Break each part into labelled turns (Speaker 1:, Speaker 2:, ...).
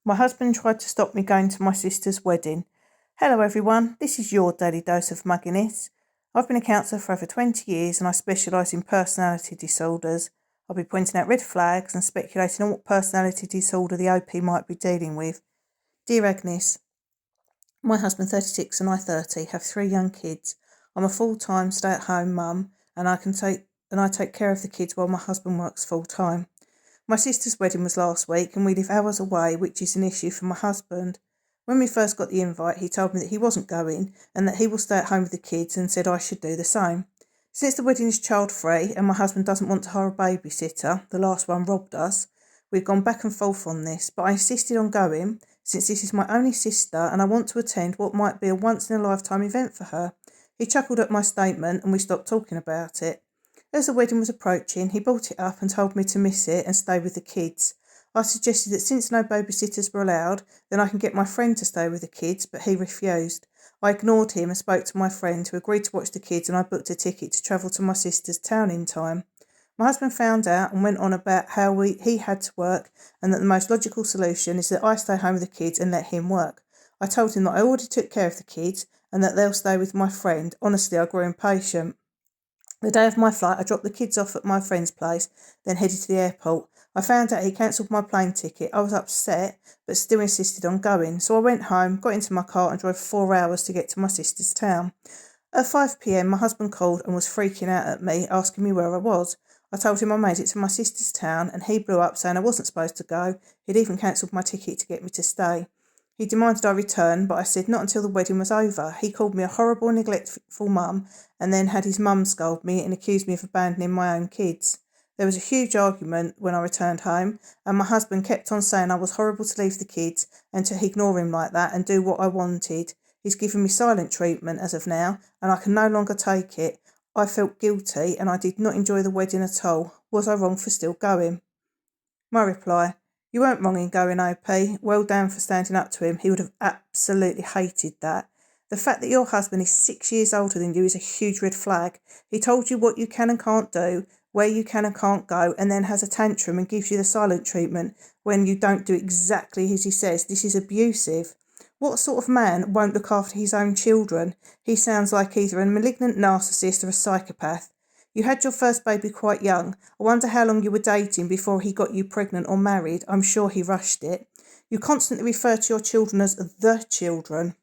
Speaker 1: My husband tried to stop me going to my sister's wedding. Hello everyone, this is your daily dose of mugginess. I've been a counsellor for over 20 years and I specialise in personality disorders. I'll be pointing out red flags and speculating on what personality disorder the OP might be dealing with. Dear Agnes, my husband 36 and I 30 have 3 young kids. I'm a full-time stay-at-home mum and I take care of the kids while my husband works full-time. My sister's wedding was last week and we live hours away, which is an issue for my husband. When we first got the invite, he told me that he wasn't going and that he will stay at home with the kids and said I should do the same. Since the wedding is child-free and my husband doesn't want to hire a babysitter, the last one robbed us, we've gone back and forth on this, but I insisted on going since this is my only sister and I want to attend what might be a once-in-a-lifetime event for her. He chuckled at my statement and we stopped talking about it. As the wedding was approaching, he brought it up and told me to miss it and stay with the kids. I suggested that since no babysitters were allowed, then I can get my friend to stay with the kids, but he refused. I ignored him and spoke to my friend, who agreed to watch the kids, and I booked a ticket to travel to my sister's town in time. My husband found out and went on about how he had to work and that the most logical solution is that I stay home with the kids and let him work. I told him that I already took care of the kids and that they'll stay with my friend. Honestly, I grew impatient. The day of my flight, I dropped the kids off at my friend's place, then headed to the airport. I found out he cancelled my plane ticket. I was upset, but still insisted on going. So I went home, got into my car and drove 4 hours to get to my sister's town. At 5 p.m, my husband called and was freaking out at me, asking me where I was. I told him I made it to my sister's town and he blew up saying I wasn't supposed to go. He'd even cancelled my ticket to get me to stay. He demanded I return, but I said not until the wedding was over. He called me a horrible, neglectful mum and then had his mum scold me and accused me of abandoning my own kids. There was a huge argument when I returned home and my husband kept on saying I was horrible to leave the kids and to ignore him like that and do what I wanted. He's given me silent treatment as of now and I can no longer take it. I felt guilty and I did not enjoy the wedding at all. Was I wrong for still going? My reply: you weren't wrong in going, OP. Well done for standing up to him. He would have absolutely hated that. The fact that your husband is 6 years older than you is a huge red flag. He told you what you can and can't do, where you can and can't go, and then has a tantrum and gives you the silent treatment when you don't do exactly as he says. This is abusive. What sort of man won't look after his own children? He sounds like either a malignant narcissist or a psychopath. You had your first baby quite young. I wonder how long you were dating before he got you pregnant or married. I'm sure he rushed it. You constantly refer to your children as the children.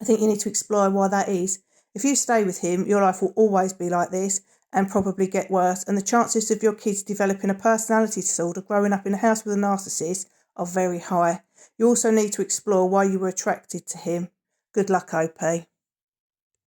Speaker 1: I think you need to explore why that is. If you stay with him, your life will always be like this and probably get worse, and the chances of your kids developing a personality disorder growing up in a house with a narcissist are very high. You also need to explore why you were attracted to him. Good luck, OP.